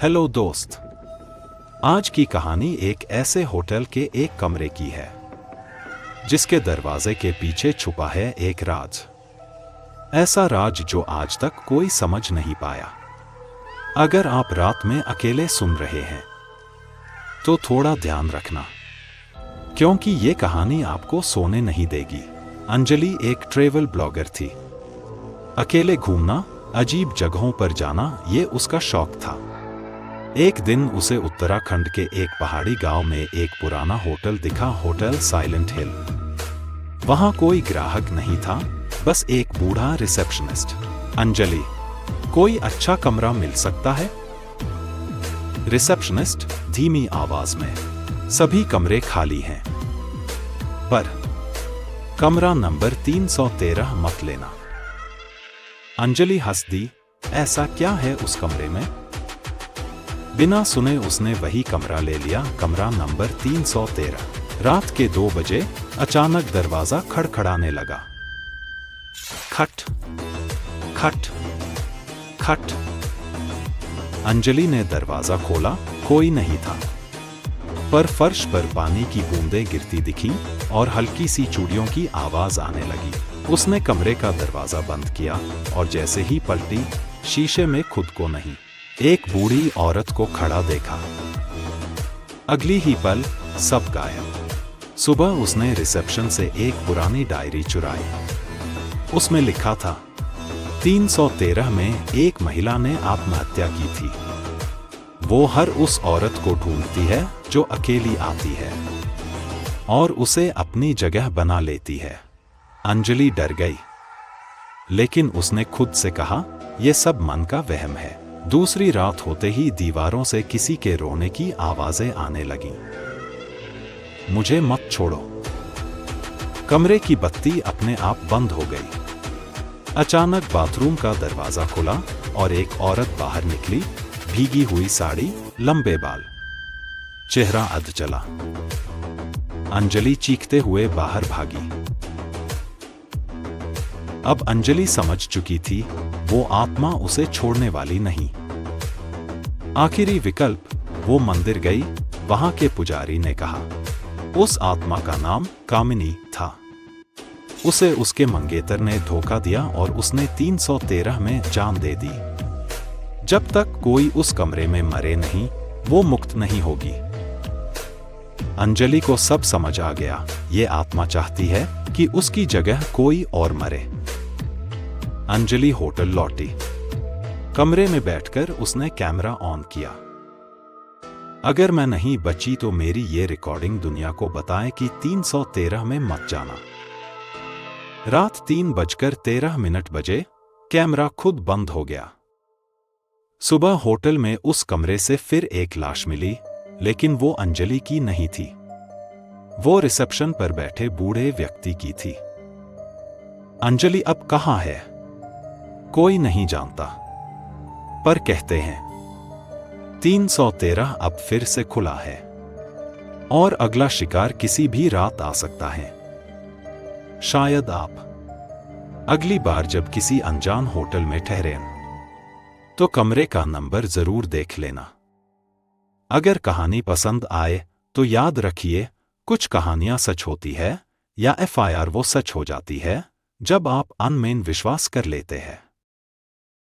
Hello दोस्त। आज की कहानी एक ऐसे होटल के एक कमरे की है जिसके दरवाजे के पीछे छुपा है एक राज। ऐसा राज जो आज तक कोई समझ नहीं पाया। अगर आप रात में अकेले सुन रहे हैं तो थोड़ा ध्यान रखना, क्योंकि ये कहानी आपको सोने नहीं देगी। अंजलि एक ट्रैवल ब्लॉगर थी। अकेले घूमना, अजीब जगहों पर जाना, ये उसका शौक था। एक दिन उसे उत्तराखंड के एक पहाड़ी गांव में एक पुराना होटल दिखा, होटल साइलेंट हिल। वहां कोई ग्राहक नहीं था, बस एक बूढ़ा रिसेप्शनिस्ट। अंजलि, कोई अच्छा कमरा मिल सकता है? रिसेप्शनिस्ट धीमी आवाज में, सभी कमरे खाली हैं, पर कमरा नंबर 313 मत लेना। अंजलि हंस दी। ऐसा क्या है उस कमरे में? बिना सुने उसने वही कमरा ले लिया, कमरा नंबर 313। रात के 2 बजे अचानक दरवाजा खड़खड़ाने लगा। खट खट खट। अंजलि ने दरवाजा खोला, कोई नहीं था, पर फर्श पर पानी की बूंदें गिरती दिखी और हल्की सी चूड़ियों की आवाज आने लगी। उसने कमरे का दरवाजा बंद किया और जैसे ही पलटी, शीशे में खुद को नहीं, एक बूढ़ी औरत को खड़ा देखा। अगली ही पल सब गायब। सुबह उसने रिसेप्शन से एक पुरानी डायरी चुराई। उसमें लिखा था, 313 में एक महिला ने आत्महत्या की थी। वो हर उस औरत को ढूंढती है जो अकेली आती है और उसे अपनी जगह बना लेती है। अंजलि डर गई, लेकिन उसने खुद से कहा, यह सब मन का वहम है। दूसरी रात होते ही दीवारों से किसी के रोने की आवाजें आने लगीं। मुझे मत छोड़ो। कमरे की बत्ती अपने आप बंद हो गई। अचानक बाथरूम का दरवाजा खुला और एक औरत बाहर निकली, भीगी हुई साड़ी, लंबे बाल, चेहरा अध जला। अंजलि चीखते हुए बाहर भागी। अब अंजलि समझ चुकी थी, वो आत्मा उसे छोड़ने वाली नहीं। आखिरी विकल्प, वो मंदिर गई। वहां के पुजारी ने कहा, उस आत्मा का नाम कामिनी था। उसे उसके मंगेतर ने धोखा दिया और उसने 313 में जान दे दी। जब तक कोई उस कमरे में मरे नहीं, वो मुक्त नहीं होगी। अंजलि को सब समझ आ गया। ये आत्मा चाहती है कि उसकी जगह कोई और मरे। अंजलि होटल लौटी। कमरे में बैठकर उसने कैमरा ऑन किया। अगर मैं नहीं बची तो मेरी ये रिकॉर्डिंग दुनिया को बताए कि 313 में मत जाना। रात 3:13 बजे कैमरा खुद बंद हो गया। सुबह होटल में उस कमरे से फिर एक लाश मिली, लेकिन वो अंजलि की नहीं थी। वो रिसेप्शन पर बैठे बूढ़े व्यक्ति की थी। अंजलि अब कहां है? कोई नहीं जानता, पर कहते हैं 313 अब फिर से खुला है और अगला शिकार किसी भी रात आ सकता है। शायद आप। अगली बार जब किसी अनजान होटल में ठहरें तो कमरे का नंबर जरूर देख लेना। अगर कहानी पसंद आए तो याद रखिए, कुछ कहानियां सच होती है या FIR वो सच हो जाती है जब आप अनमेन विश्वास कर लेते हैं।